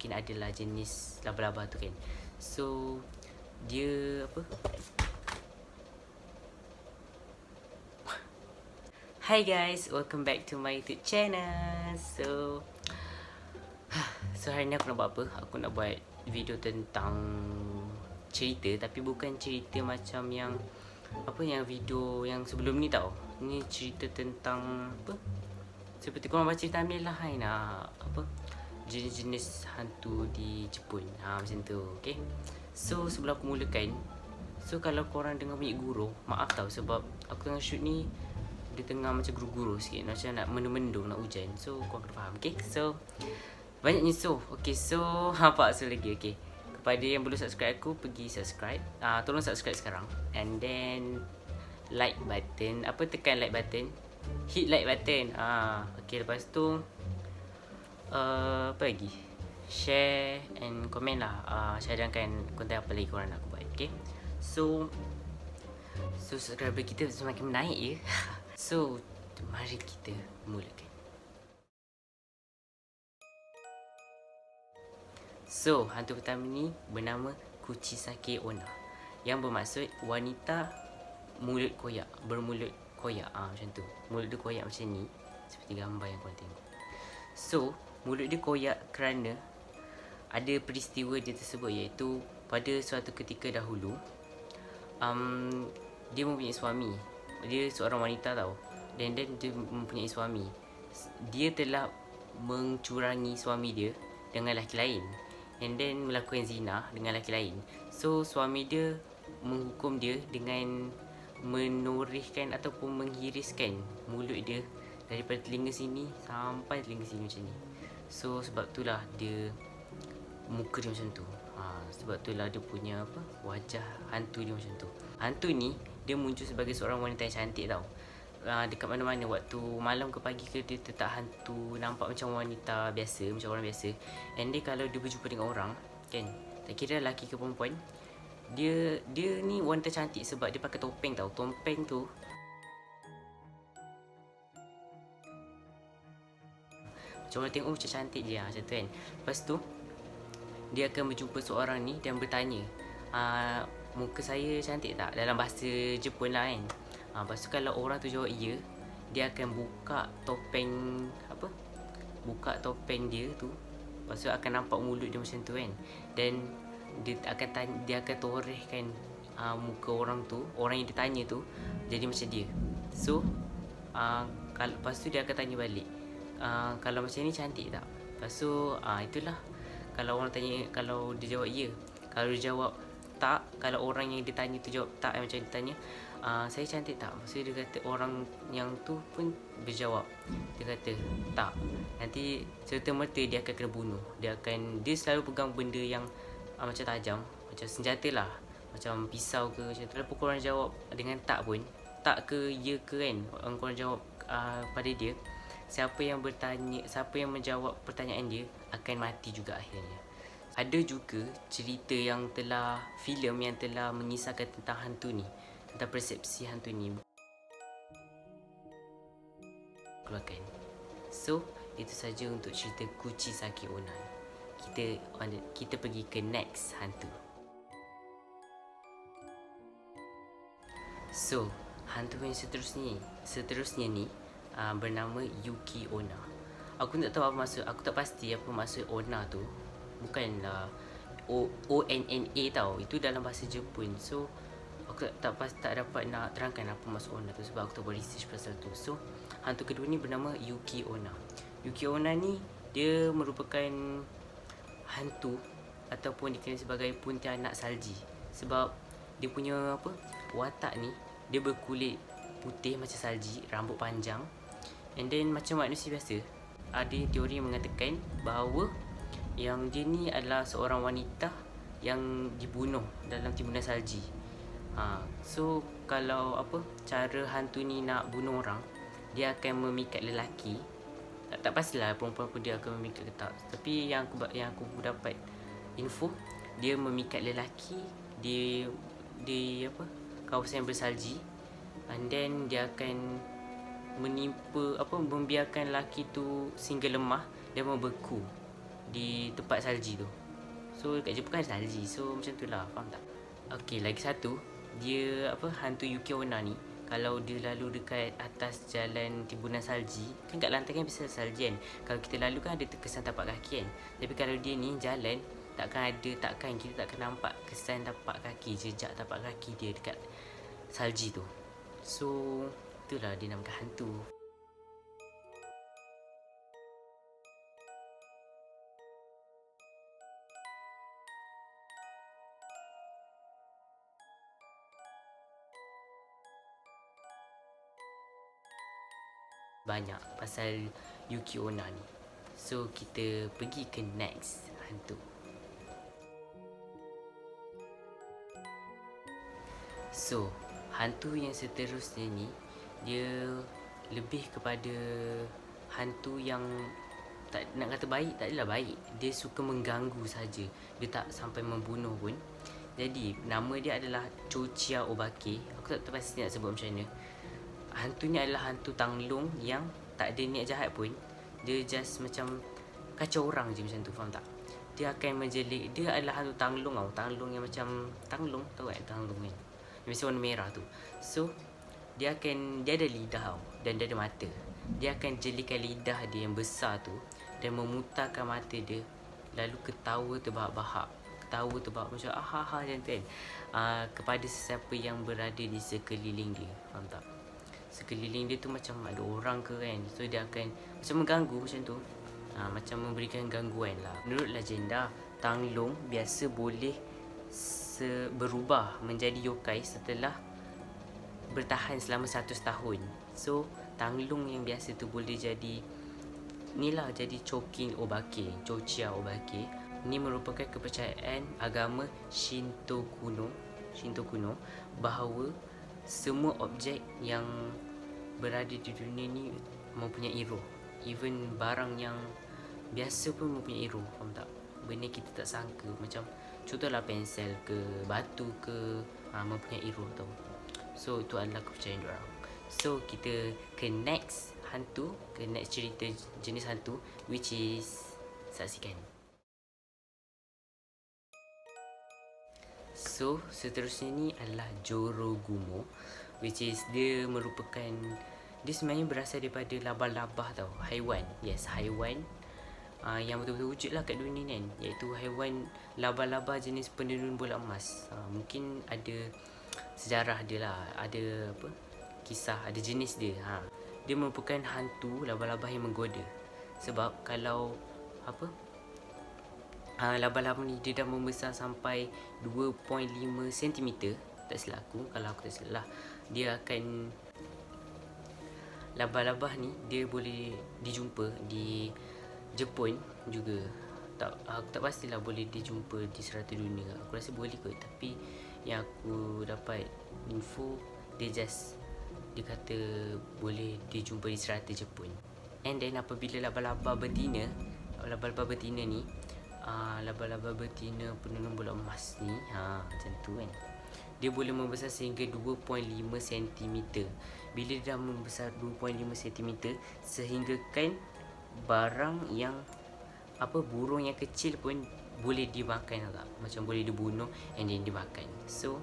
mungkin adalah jenis laba-laba tu kan. So dia apa, hi guys, welcome back to my YouTube channel. So hari ni aku nak buat apa? Aku nak buat video tentang cerita, tapi bukan cerita macam yang apa, yang video yang sebelum ni tau. Ni cerita tentang apa, seperti korang baca thumbnail lah kan, apa, jenis-jenis hantu di Jepun, macam tu. Okay, so sebelum aku mulakan, so kalau korang dengar bunyi guru, maaf tau, sebab aku tengah shoot ni dia tengah macam guru-guru sikit, macam nak mendung-mendung, nak hujan. So korang kena faham. Okay, so banyaknya okay, so apa so lagi. Okay, kepada yang belum subscribe aku, pergi subscribe, tolong subscribe sekarang. And then like button, apa, tekan like button, hit like button. Okay, lepas tu apa lagi, share and comment lah, cadangkan konten apa lagi korang nak aku buat. Okay, so subscriber kita semakin menaik ya. So mari kita mulakan. So hantu pertama ni bernama Kuchisake Onna, yang bermaksud wanita mulut koyak, bermulut koyak. Macam tu, mulut dia koyak macam ni, seperti gambar yang korang tengok. So mulut dia koyak kerana ada peristiwa dia tersebut, iaitu pada suatu ketika dahulu, dia mempunyai suami. Dia seorang wanita tau, dan dia mempunyai suami. Dia telah mencurangi suami dia dengan lelaki lain, and then melakukan zina dengan lelaki lain. So suami dia menghukum dia dengan menorehkan ataupun menghiriskan mulut dia daripada telinga sini sampai telinga sini macam ni. So sebab itulah dia, muka dia macam tu. Sebab itulah dia punya apa, wajah hantu dia macam tu. Hantu ni dia muncul sebagai seorang wanita yang cantik tau. Dekat mana-mana, waktu malam ke pagi ke, dia tetap hantu, nampak macam wanita biasa, macam orang biasa. And dia kalau dia berjumpa dengan orang kan, tak kira lelaki ke perempuan, dia ni wanita cantik sebab dia pakai topeng tau. Topeng tu macam orang tengok macam cantik je, macam tu kan. Lepas tu dia akan berjumpa seorang ni dan bertanya, muka saya cantik tak, dalam bahasa Jepun lah kan. Lepas tu kalau orang tu jawab ya, dia akan buka topeng, apa, buka topeng dia tu. Lepas tu akan nampak mulut dia macam tu kan. Dan dia akan torehkan muka orang tu, orang yang ditanya tu, jadi macam dia. So lepas tu dia akan tanya balik, kalau macam ni cantik tak? Lepas tu itulah, kalau orang tanya, kalau dia jawab ya, kalau dia jawab tak, kalau orang yang ditanya tu jawab tak, macam dia tanya, saya cantik tak? Lepas tu dia kata, orang yang tu pun berjawab, dia kata tak, nanti serta-merta dia akan kena bunuh. Dia selalu pegang benda yang macam tajam, macam senjata lah, macam pisau ke macam tu. Kalau korang jawab dengan tak pun, tak ke ya ke kan, korang jawab pada dia, siapa yang menjawab pertanyaan dia akan mati juga akhirnya. Ada juga cerita yang telah, filem yang telah mengisahkan tentang hantu ni, tentang persepsi hantu ni keluarkan. So itu saja untuk cerita Kuchisake Onna. Kita pergi ke next hantu. So hantu yang seterusnya ni bernama Yuki Onna. Aku tak tahu apa maksud, aku tak pasti apa maksud Onna tu. Bukanlah ONNA tau, itu dalam bahasa Jepun. So aku tak dapat nak terangkan apa maksud Onna tu, sebab aku tak buat research pasal tu. So hantu kedua ni bernama Yuki Onna. Yuki Onna ni dia merupakan hantu ataupun dikenali sebagai Pontianak salji, sebab dia punya apa, watak ni, dia berkulit putih macam salji, rambut panjang, and then macam manusia biasa. Ada teori yang mengatakan bahawa yang dia ni adalah seorang wanita yang dibunuh dalam timbunan salji. So kalau apa, cara hantu ni nak bunuh orang, dia akan memikat lelaki. Tak pastilah perempuan pun dia akan memikat ke tak, tapi yang aku dapat info, dia memikat lelaki di apa, kawasan yang bersalji, and then dia akan membiarkan lelaki tu sehingga lemah dan membeku di tempat salji tu. So kat Jepun kan salji, so macam tu lah, faham tak? Okay, lagi satu, dia hantu Yuki Onna ni, kalau dia lalu dekat atas jalan timbunan salji, kan kat lantai kan biasa salji kan, kalau kita lalu kan ada kesan tapak kaki kan. Tapi kalau dia ni jalan, kita takkan nampak kesan tapak kaki, jejak tapak kaki dia dekat salji tu. So itulah dia namakan hantu. Banyak pasal Yuki Onna ni. So kita pergi ke next hantu. So hantu yang seterusnya ni, dia lebih kepada hantu yang tak nak kata baik, tak adalah baik. Dia suka mengganggu saja. Dia tak sampai membunuh pun. Jadi nama dia adalah Chochiya Obake. Aku tak tahu pasti nak sebut macam mana. Hantu ni adalah hantu tanglung yang tak ada niat jahat pun. Dia just macam kacau orang je macam tu, faham tak? Dia akan menjelik. Dia adalah hantu tanglung tau. Tanglung yang macam tanglung, tahu kan tanglung kan? Yang mesti warna merah tu. So dia ada lidah tau, dan dia ada mata. Dia akan jelikan lidah dia yang besar tu dan memutarkan mata dia, lalu ketawa terbahak-bahak. Ketawa terbahak macam ahaha macam tu kan. Kepada sesiapa yang berada di sekeliling dia, faham tak? Sekeliling dia tu macam ada orang ke kan. So dia akan macam mengganggu macam tu. Macam memberikan gangguan lah. Menurut legenda, tanglung biasa boleh berubah menjadi yokai setelah bertahan selama 100 tahun. So tanglung yang biasa tu boleh jadi jadi Chochiya Obake. Ini merupakan kepercayaan agama Shinto kuno bahawa semua objek yang berada di dunia ni mempunyai roh. Even barang yang biasa pun mempunyai roh, faham tak? Benda kita tak sangka, macam contohlah pensel ke batu ke, mempunyai roh tau. So itu adalah kepercayaan diorang. So kita ke next hantu, ke next cerita jenis hantu, which is saksikan. So seterusnya ni adalah Jorogumo, which is dia sebenarnya berasal daripada labah-labah tau, haiwan. Yes, haiwan yang betul-betul wujud lah kat dunia ni kan, iaitu haiwan labah-labah jenis penenun bola emas. Mungkin ada sejarah dia lah, ada kisah, ada jenis dia. Dia merupakan hantu labah-labah yang menggoda. Sebab kalau labah-labah ni dia dah membesar sampai 2.5 cm, tak silap aku, kalau aku tak silap lah, dia akan, labah-labah ni dia boleh dijumpa di Jepun juga. Aku tak pastilah boleh dijumpa di serata dunia. Aku rasa boleh kot, tapi yang aku dapat info, dia kata boleh dijumpa di serata Jepun. And then apabila labah-labah betina ni, labah-labah betina penenun bola emas ni, macam tu kan, dia boleh membesar sehingga 2.5 cm. Bila dia dah membesar 2.5 cm, sehinggakan barang yang burung yang kecil pun boleh dimakan tak? Macam boleh dibunuh and then dimakan. So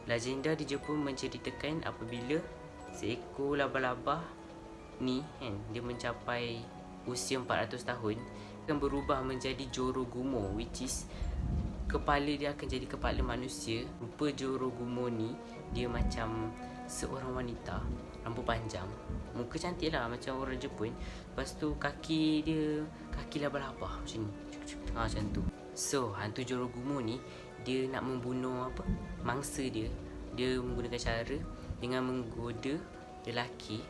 legenda di Jepun menceritakan apabila seekor labah-labah ni kan, dia mencapai usia 400 tahun, akan berubah menjadi Jorogumo, which is kepala dia akan jadi kepala manusia. Rupa Jorogumo ni dia macam seorang wanita, rambut panjang, muka cantik lah macam orang Jepun. Lepas tu kaki labah-labah macam ni, macam tu. So hantu Jorogumo ni dia nak membunuh mangsa dia. Dia menggunakan cara dengan menggoda lelaki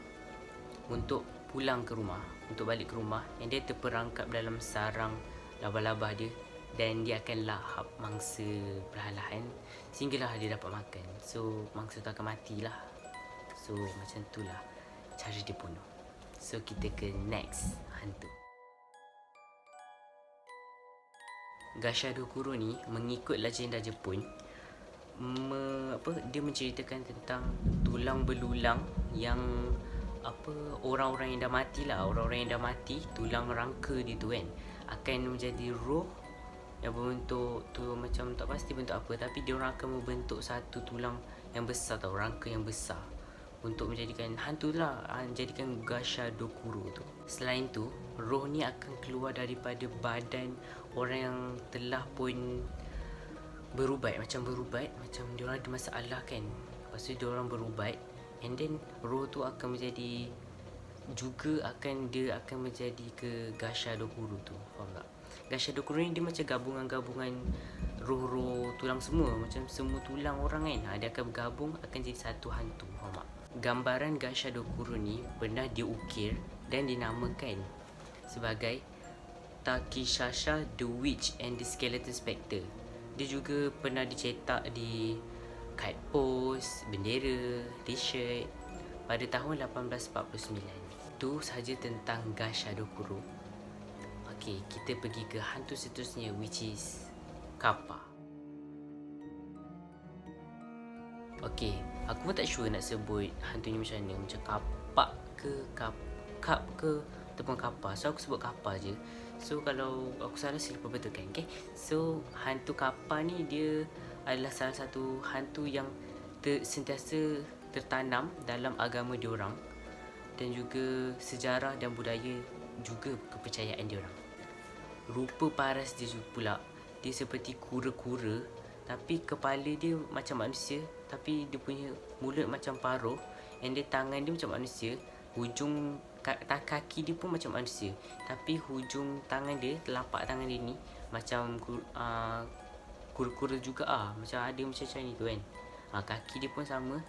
untuk pulang ke rumah, untuk balik ke rumah, and dia terperangkap dalam sarang labah-labah dia, dan dia akan lahap mangsa perlahan-lahan sehinggalah dia dapat makan. So mangsa tu akan matilah. So macam tu lah cara dia bunuh. So kita ke next hantu. Gashadokuro ni mengikut legenda Jepun, dia menceritakan tentang tulang belulang yang orang-orang yang dah mati lah, orang-orang yang dah mati, tulang rangka dia tu kan, akan menjadi roh yang berbentuk tu macam tak pasti bentuk apa, tapi dia orang akan membentuk satu tulang yang besar tau, rangka yang besar untuk menjadikan hantu lah, jadikan Gasha Dokuro tu. Selain tu, roh ni akan keluar daripada badan orang yang telah pun berubat, macam dia orang ada masalah kan. Lepas tu dia orang berubat, and then roh tu akan menjadi juga dia akan menjadi ke Gasha Dokuro tu. Faham tak? Gasha Dokuro ni dia macam gabungan-gabungan roh-roh tulang semua, macam semua tulang orang kan. Dia akan bergabung akan jadi satu hantu. Faham tak? Gambaran Gasha Dokuro ni pernah diukir dan dinamakan sebagai Takishasha the Witch and the Skeleton Spectre. Dia juga pernah dicetak di kad pos, bendera, t-shirt pada tahun 1849. Itu sahaja tentang Gasha Dokuro. Okey, kita pergi ke hantu seterusnya, which is Kappa. Okey, aku pun tak sure nak sebut hantu ni macam mana, macam kapak ke kap ke ataupun kappa. So aku sebut kappa je. So kalau aku salah sila betulkan, okay? So hantu kappa ni dia adalah salah satu hantu yang sentiasa tertanam dalam agama diorang, dan juga sejarah dan budaya, juga kepercayaan diorang. Rupa paras dia juga pula, dia seperti kura-kura tapi kepala dia macam manusia, tapi dia punya mulut macam paruh, and dia tangan dia macam manusia, hujung kaki dia pun macam manusia, tapi hujung tangan dia, telapak tangan dia ni macam kura-kura juga macam ada macam ni tu kan. Kaki dia pun sama,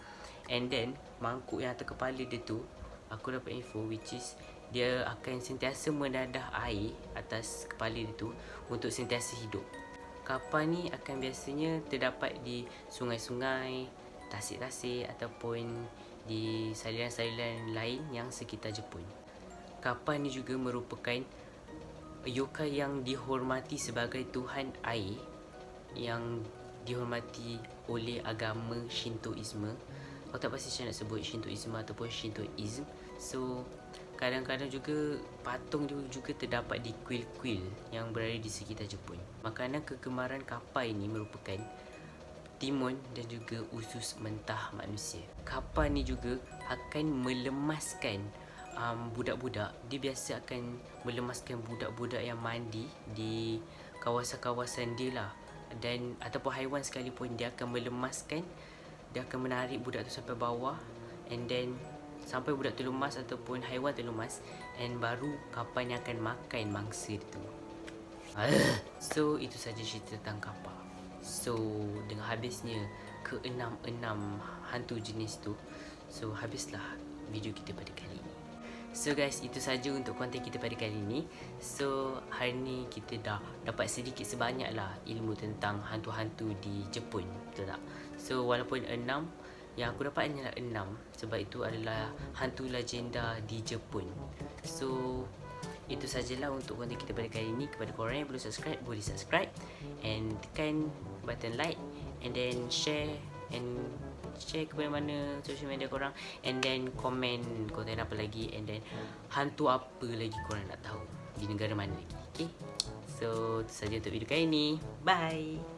and then mangkuk yang atas kepala dia tu, aku dapat info which is dia akan sentiasa menadah air atas kepala dia tu untuk sentiasa hidup. Kappa ni akan biasanya terdapat di sungai-sungai, tasik-tasik ataupun di saliran-saliran lain yang sekitar Jepun. Kappa ni juga merupakan yokai yang dihormati sebagai Tuhan air, yang dihormati oleh agama Shintoisme. Aku tak pasti macam nak sebut Shintoisme ataupun Shintoism. So kadang-kadang juga patung dia juga terdapat di kuil-kuil yang berada di sekitar Jepun. Makanan kegemaran Kappa ini merupakan timun dan juga usus mentah manusia. Kappa ni juga akan melemaskan budak-budak. Dia biasa akan melemaskan budak-budak yang mandi di kawasan-kawasan dia lah, dan ataupun haiwan sekalipun dia akan melemaskan. Dia akan menarik budak tu sampai bawah, and then sampai budak tu lemas ataupun haiwan tu lemas, and baru Kappa ni akan makan mangsa tu. So itu saja cerita tentang Kappa. So dengan habisnya ke-6 hantu jenis tu, so habislah video kita pada kali ini. So guys, itu saja untuk konten kita pada kali ini. So hari ni kita dah dapat sedikit sebanyak lah ilmu tentang hantu-hantu di Jepun, betul tak? So walaupun 6, yang aku dapat hanyalah 6, sebab itu adalah hantu legenda di Jepun. So itu sajalah untuk konten kita pada kali ini. Kepada korang yang belum subscribe, boleh subscribe and tekan button like, and then share kepada mana social media korang, and then komen konten apa lagi, and then hantu apa lagi korang nak tahu di negara mana lagi. Okay, so itu saja untuk video kali ini. Bye.